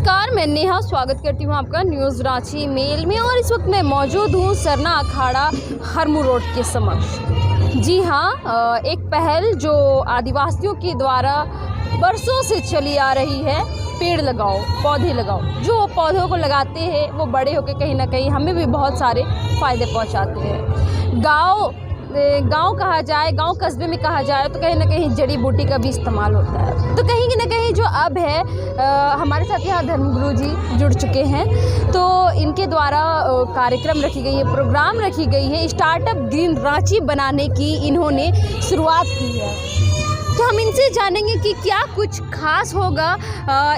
नमस्कार, मैं नेहा स्वागत करती हूँ आपका न्यूज़ रांची मेल में। और इस वक्त मैं मौजूद हूँ सरना अखाड़ा हरमू रोड के समक्ष। जी हाँ, एक पहल जो आदिवासियों के द्वारा बरसों से चली आ रही है, पेड़ लगाओ पौधे लगाओ। जो पौधों को लगाते हैं वो बड़े होकर कहीं ना कहीं हमें भी बहुत सारे फ़ायदे पहुँचाते हैं। गांव कहा जाए, गांव कस्बे में कहा जाए तो कहीं ना कहीं जड़ी बूटी का भी इस्तेमाल होता है। तो कहीं ना कहीं जो अब है, हमारे साथ यहाँ धर्मगुरु जी जुड़ चुके हैं, तो इनके द्वारा कार्यक्रम रखी गई है, प्रोग्राम रखी गई है। स्टार्टअप ग्रीन रांची बनाने की इन्होंने शुरुआत की है। तो हम इनसे जानेंगे कि क्या कुछ खास होगा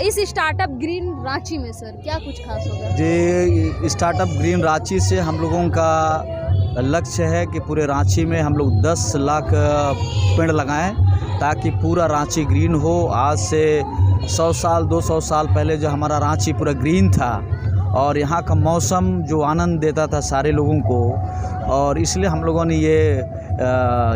इस स्टार्टअप ग्रीन रांची में। सर, क्या कुछ खास होगा? जी, स्टार्टअप ग्रीन रांची से हम लोगों का लक्ष्य है कि पूरे रांची में हम लोग 10 लाख पेड़ लगाएं ताकि पूरा रांची ग्रीन हो। आज से 100 साल 200 साल पहले जो हमारा रांची पूरा ग्रीन था और यहाँ का मौसम जो आनंद देता था सारे लोगों को, और इसलिए हम लोगों ने ये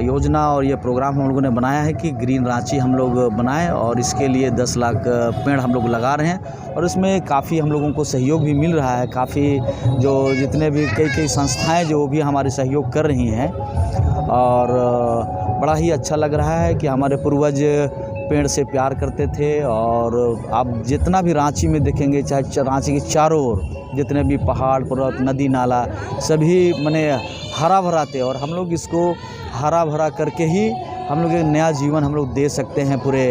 योजना और ये प्रोग्राम हम लोगों ने बनाया है कि ग्रीन रांची हम लोग बनाएं। और इसके लिए 10 लाख पेड़ हम लोग लगा रहे हैं और इसमें काफ़ी हम लोगों को सहयोग भी मिल रहा है। काफ़ी जो जितने भी कई संस्थाएं जो भी हमारे सहयोग कर रही हैं, और बड़ा ही अच्छा लग रहा है कि हमारे पूर्वज पेड़ से प्यार करते थे। और आप जितना भी रांची में देखेंगे, चाहे रांची के चारों ओर जितने भी पहाड़ पर्वत नदी नाला सभी मने हरा भरा थे, और हम लोग इसको हरा भरा करके ही हम लोग एक नया जीवन हम लोग दे सकते हैं पूरे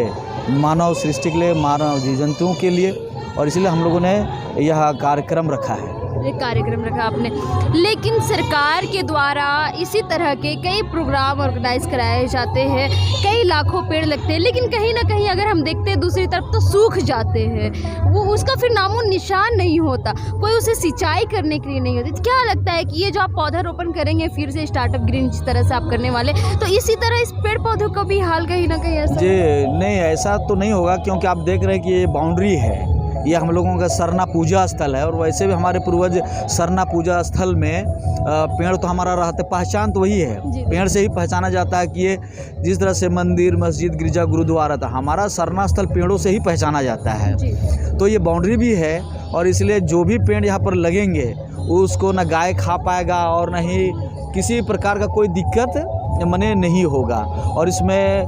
मानव सृष्टि के लिए, मानव जीव जंतुओं के लिए। और इसलिए हम लोगों ने यह कार्यक्रम रखा है। कार्यक्रम रखा आपने, लेकिन सरकार के द्वारा इसी तरह के कई प्रोग्राम ऑर्गेनाइज कराए जाते हैं, कई लाखों पेड़ लगते हैं, लेकिन कहीं ना कहीं अगर हम देखते हैं दूसरी तरफ तो सूख जाते हैं। वो उसका फिर नामो निशान नहीं होता, कोई उसे सिंचाई करने के लिए नहीं होती। तो क्या लगता है कि ये जो आप पौधारोपण करेंगे फिर से स्टार्टअप ग्रीन जिस तरह से आप करने वाले, तो इसी तरह इस पेड़ पौधों का भी हाल कहीं ना कहीं ऐसा? जी नहीं, ऐसा तो नहीं होगा, क्योंकि आप देख रहे हैं कि ये बाउंड्री है, ये हम लोगों का सरना पूजा स्थल है। और वैसे भी हमारे पूर्वज सरना पूजा स्थल में पेड़ तो हमारा रहते, पहचान तो वही है, पेड़ से ही पहचाना जाता है कि ये जिस तरह से मंदिर मस्जिद गिरजा गुरुद्वारा था, हमारा सरना स्थल पेड़ों से ही पहचाना जाता है। तो ये बाउंड्री भी है, और इसलिए जो भी पेड़ यहाँ पर लगेंगे उसको न गाय खा पाएगा और न ही किसी प्रकार का कोई दिक्कत मने नहीं होगा। और इसमें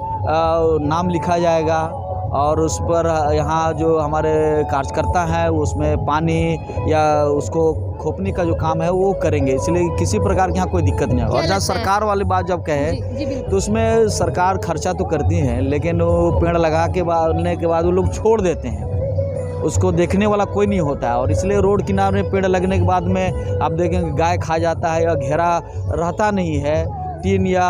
नाम लिखा जाएगा, और उस पर यहाँ जो हमारे कार्यकर्ता हैं उसमें पानी या उसको खोपने का जो काम है वो करेंगे, इसलिए किसी प्रकार की यहाँ कोई दिक्कत नहीं है। और जहाँ सरकार वाली बात जब कहे तो उसमें सरकार खर्चा तो करती है, लेकिन वो पेड़ लगाने के बाद वो लोग छोड़ देते हैं, उसको देखने वाला कोई नहीं होता है। और इसलिए रोड किनारे पेड़ लगने के बाद में आप देखेंगे गाय खा जाता है, या घेरा रहता नहीं है, टीन या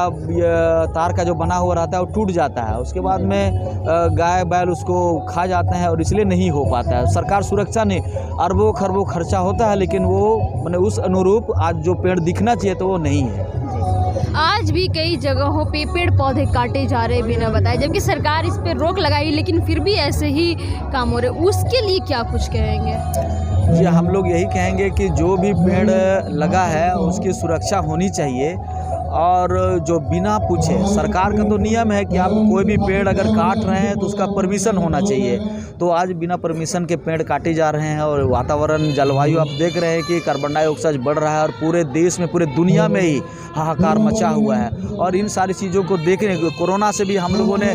तार का जो बना हुआ रहता है वो टूट जाता है, उसके बाद में गाय बैल उसको खा जाते हैं, और इसलिए नहीं हो पाता है। सरकार सुरक्षा नहीं, अरबों खरबों खर्चा होता है, लेकिन वो मैंने उस अनुरूप आज जो पेड़ दिखना चाहिए तो वो नहीं है। आज भी कई जगहों पे पेड़ पौधे काटे जा रहे बिना बताए, जबकि सरकार इस पे रोक लगाई, लेकिन फिर भी ऐसे ही काम हो रहे। उसके लिए क्या कुछ कहेंगे? जी, हम लोग यही कहेंगे कि जो भी पेड़ लगा है उसकी सुरक्षा होनी चाहिए, और जो बिना पूछे, सरकार का तो नियम है कि आप कोई भी पेड़ अगर काट रहे हैं तो उसका परमिशन होना चाहिए। तो आज बिना परमिशन के पेड़ काटे जा रहे हैं, और वातावरण जलवायु आप देख रहे हैं कि कार्बन डाइऑक्साइड बढ़ रहा है, और पूरे देश में पूरे दुनिया में ही हाहाकार मचा हुआ है। और इन सारी चीज़ों को देखने, कोरोना से भी हम लोगों ने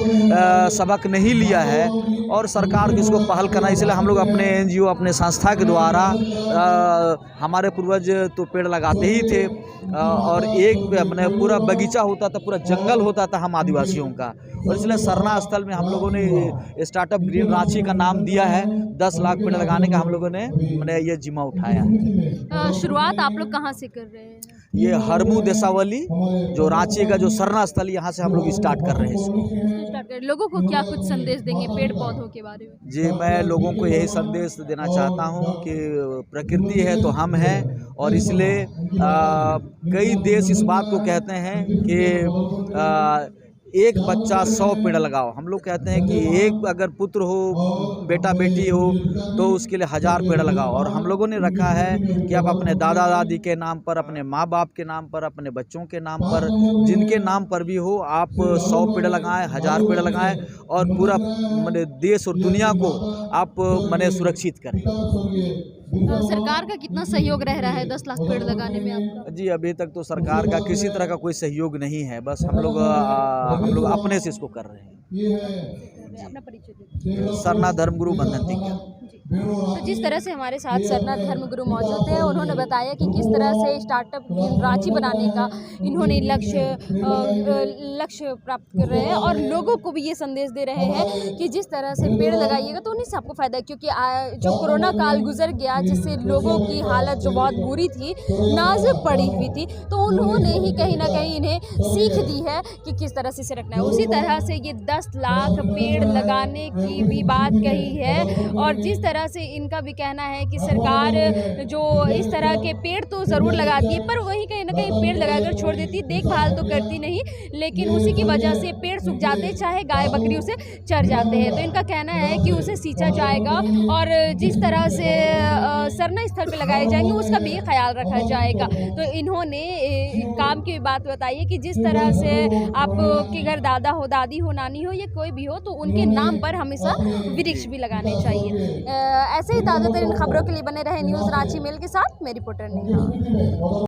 सबक नहीं लिया है, और सरकार को इसको पहल करना, इसलिए हम लोग अपने NGO अपने संस्था के द्वारा हमारे पूर्वज तो पेड़ लगाते ही थे, और एक अपने पूरा बगीचा होता था, पूरा जंगल होता था हम आदिवासियों का। और इसलिए सरना स्थल में हम लोगों ने स्टार्टअप ग्रीन रांची का नाम दिया है। 10 लाख पेड़ लगाने का हम लोगों ने मैंने ये जिम्मा उठाया है। शुरुआत आप लोग कहाँ से कर रहे हैं? ये हरमू देसावली जो रांची का जो सरना स्थल, यहाँ से हम लोग स्टार्ट कर रहे हैं इसको। लोगों को क्या कुछ संदेश देंगे पेड़ पौधों के बारे में? जी, मैं लोगों को यही संदेश देना चाहता हूँ कि प्रकृति है तो हम हैं, और इसलिए कई देश इस बात को कहते हैं कि एक बच्चा 100 पेड़ लगाओ। हम लोग कहते हैं कि एक अगर पुत्र हो, बेटा बेटी हो, तो उसके लिए 1000 पेड़ लगाओ। और हम लोगों ने रखा है कि आप अपने दादा दादी के नाम पर, अपने माँ बाप के नाम पर, अपने बच्चों के नाम पर, जिनके नाम पर भी हो, आप 100 पेड़ लगाएं, 1000 पेड़ लगाएं और पूरा माने देश और दुनिया को आप माने सुरक्षित करें। सरकार का कितना सहयोग रह रहा है 10 लाख पेड़ लगाने में आपका? जी, अभी तक तो सरकार का किसी तरह का कोई सहयोग नहीं है, बस हम लोग अपने से इसको कर रहे हैं। अपना परिचय दीजिए। सरना धर्मगुरु बंधन तिग्गा। तो जिस तरह से हमारे साथ सरना धर्मगुरु मौजूद थे, उन्होंने बताया कि किस तरह से स्टार्टअप रांची बनाने का इन्होंने लक्ष्य प्राप्त कर रहे हैं और लोगों को भी ये संदेश दे रहे हैं कि जिस तरह से पेड़ लगाइएगा तो उन्हीं से आपको फ़ायदा है। क्योंकि जो कोरोना काल गुजर गया, जिससे लोगों की हालत जो बहुत बुरी थी, नाज़ुक पड़ी हुई थी, तो उन्होंने ही कहीं ना कहीं इन्हें सीख दी है कि किस तरह से इसे रखना है। उसी तरह से ये 10 लाख पेड़ लगाने की भी बात कही है और जिस तरह से इनका भी कहना है कि सरकार जो इस तरह के पेड़ तो ज़रूर लगाती है, पर वहीं कहीं ना कहीं पेड़ लगाकर छोड़ देती, देखभाल तो करती नहीं, लेकिन उसी की वजह से पेड़ सूख जाते, चाहे गाय बकरी उसे चर जाते हैं। तो इनका कहना है कि उसे सींचा जाएगा और जिस तरह से सरना स्थल पे लगाए जाएंगे उसका भी ख्याल रखा जाएगा। तो इन्होंने काम की बात बताई है कि जिस तरह से आपके घर दादा हो, दादी हो, नानी हो या कोई भी हो, तो उनके नाम पर हमेशा वृक्ष भी लगाने चाहिए। ऐसे ही ताज़ा तरीन खबरों के लिए बने रहे न्यूज़ रांची मेल के साथ। मैं रिपोर्टर नेहा।